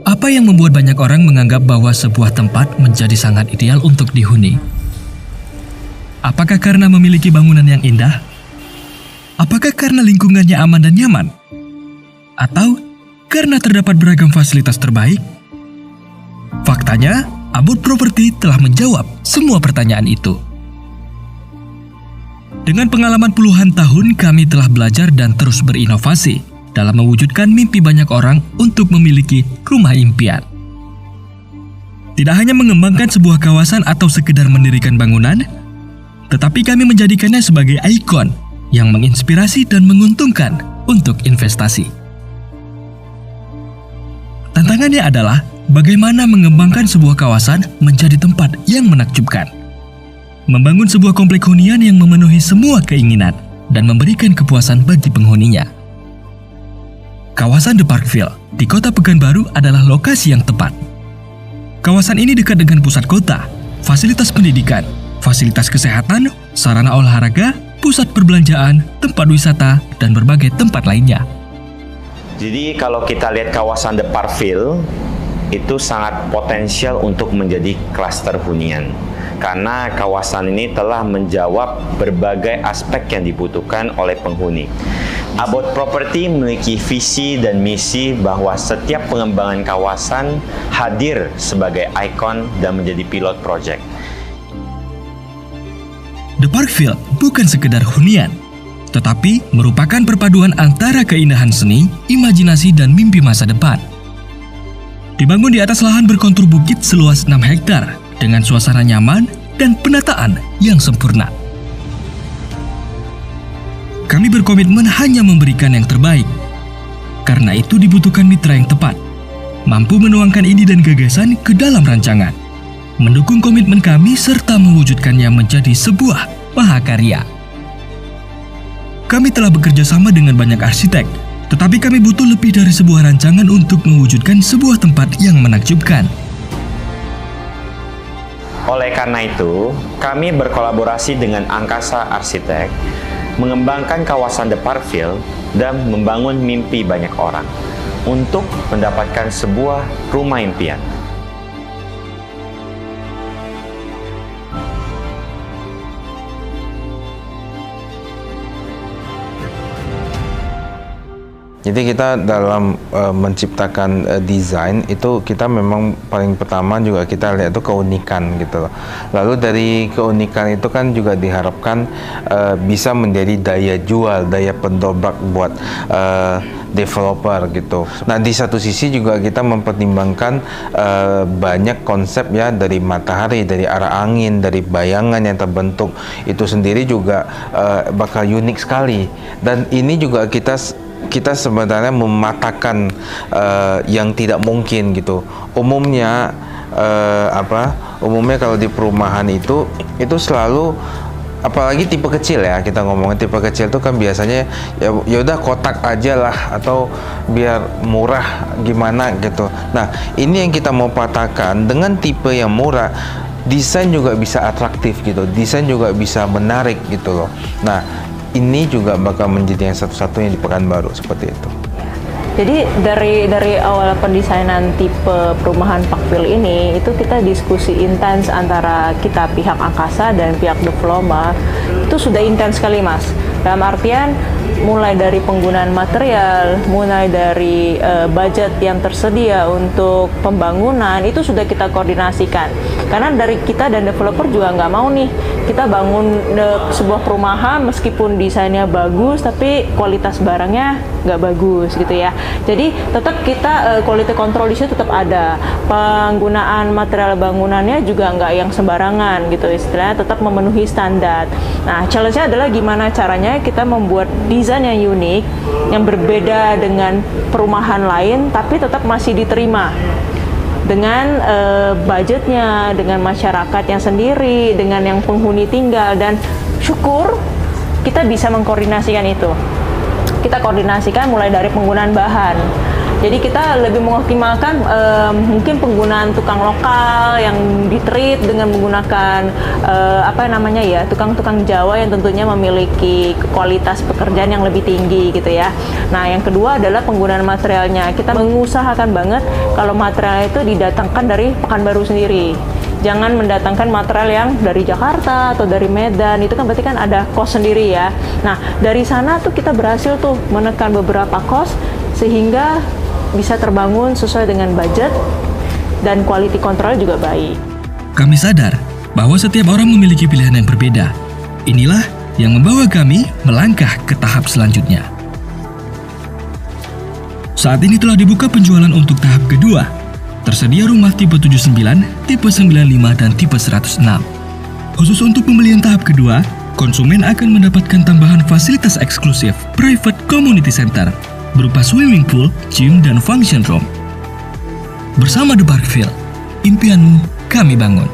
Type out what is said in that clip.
Apa yang membuat banyak orang menganggap bahwa sebuah tempat menjadi sangat ideal untuk dihuni? Apakah karena memiliki bangunan yang indah? Apakah karena lingkungannya aman dan nyaman? Atau karena terdapat beragam fasilitas terbaik? Faktanya, Abot Property telah menjawab semua pertanyaan itu. Dengan pengalaman puluhan tahun, kami telah belajar dan terus berinovasi dalam mewujudkan mimpi banyak orang untuk memiliki rumah impian. Tidak hanya mengembangkan sebuah kawasan atau sekedar mendirikan bangunan, tetapi kami menjadikannya sebagai ikon yang menginspirasi dan menguntungkan untuk investasi. Tantangannya adalah bagaimana mengembangkan sebuah kawasan menjadi tempat yang menakjubkan. Membangun sebuah komplek hunian yang memenuhi semua keinginan dan memberikan kepuasan bagi penghuninya. Kawasan The Parkville di Kota Pekanbaru adalah lokasi yang tepat. Kawasan ini dekat dengan pusat kota, fasilitas pendidikan, fasilitas kesehatan, sarana olahraga, pusat perbelanjaan, tempat wisata, dan berbagai tempat lainnya. Jadi kalau kita lihat kawasan The Parkville, itu sangat potensial untuk menjadi klaster hunian. Karena kawasan ini telah menjawab berbagai aspek yang dibutuhkan oleh penghuni. Abot Property memiliki visi dan misi bahwa setiap pengembangan kawasan hadir sebagai ikon dan menjadi pilot project. The Parkville bukan sekedar hunian, tetapi merupakan perpaduan antara keindahan seni, imajinasi, dan mimpi masa depan. Dibangun di atas lahan berkontur bukit seluas 6 hektar dengan suasana nyaman dan penataan yang sempurna. Kami berkomitmen hanya memberikan yang terbaik. Karena itu dibutuhkan mitra yang tepat, mampu menuangkan ide dan gagasan ke dalam rancangan, mendukung komitmen kami serta mewujudkannya menjadi sebuah mahakarya. Kami telah bekerja sama dengan banyak arsitek, tetapi kami butuh lebih dari sebuah rancangan untuk mewujudkan sebuah tempat yang menakjubkan. Oleh karena itu, kami berkolaborasi dengan Angkasa Arsitek, mengembangkan kawasan The Parkville dan membangun mimpi banyak orang untuk mendapatkan sebuah rumah impian. Jadi kita dalam menciptakan desain itu kita memang paling pertama juga kita lihat itu keunikan gitu loh. Lalu dari keunikan itu kan juga diharapkan bisa menjadi daya jual, daya pendobrak buat developer gitu. Nah di satu sisi juga kita mempertimbangkan banyak konsep ya, dari matahari, dari arah angin, dari bayangan yang terbentuk itu sendiri juga bakal unik sekali. Dan ini juga kita sebenarnya mematahkan yang tidak mungkin gitu. Umumnya kalau di perumahan itu selalu, apalagi tipe kecil ya, kita ngomongin tipe kecil itu kan biasanya ya udah kotak aja lah, atau biar murah gimana gitu. Nah ini yang kita mau patahkan dengan tipe yang murah. Desain juga bisa atraktif gitu, desain juga bisa menarik gitu loh. Nah ini juga bakal menjadi yang satu-satunya di Pekanbaru seperti itu. Jadi dari awal pendesainan tipe perumahan Parkville ini, itu kita diskusi intens antara kita pihak Angkasa dan pihak developer. Itu sudah intens sekali Mas. Dalam artian mulai dari penggunaan material, mulai dari budget yang tersedia untuk pembangunan, itu sudah kita koordinasikan. Karena dari kita dan developer juga nggak mau nih kita bangun sebuah perumahan meskipun desainnya bagus tapi kualitas barangnya nggak bagus gitu ya. Jadi tetap kita quality control di situ tetap ada. Penggunaan material bangunannya juga nggak yang sembarangan gitu, istilahnya tetap memenuhi standar. Nah challenge-nya adalah gimana caranya kita membuat desain yang unik, yang berbeda dengan perumahan lain tapi tetap masih diterima dengan budgetnya, dengan masyarakatnya sendiri, dengan yang penghuni tinggal. Dan syukur kita bisa mengkoordinasikan itu. Kita koordinasikan mulai dari penggunaan bahan. Jadi kita lebih mengoptimalkan mungkin penggunaan tukang lokal yang ditreat dengan menggunakan tukang-tukang Jawa yang tentunya memiliki kualitas pekerjaan yang lebih tinggi gitu ya. Nah, yang kedua adalah penggunaan materialnya. Kita mengusahakan banget kalau material itu didatangkan dari Pekanbaru sendiri. Jangan mendatangkan material yang dari Jakarta atau dari Medan, itu kan berarti kan ada cost sendiri ya. Nah, dari sana tuh kita berhasil tuh menekan beberapa cost sehingga bisa terbangun sesuai dengan budget dan quality control juga baik. Kami sadar bahwa setiap orang memiliki pilihan yang berbeda. Inilah yang membawa kami melangkah ke tahap selanjutnya. Saat ini telah dibuka penjualan untuk tahap kedua. Tersedia rumah tipe 79, tipe 95, dan tipe 106. Khusus untuk pembelian tahap kedua, konsumen akan mendapatkan tambahan fasilitas eksklusif Private Community Center berupa swimming pool, gym, dan function room. Bersama The Parkville, impianmu kami bangun.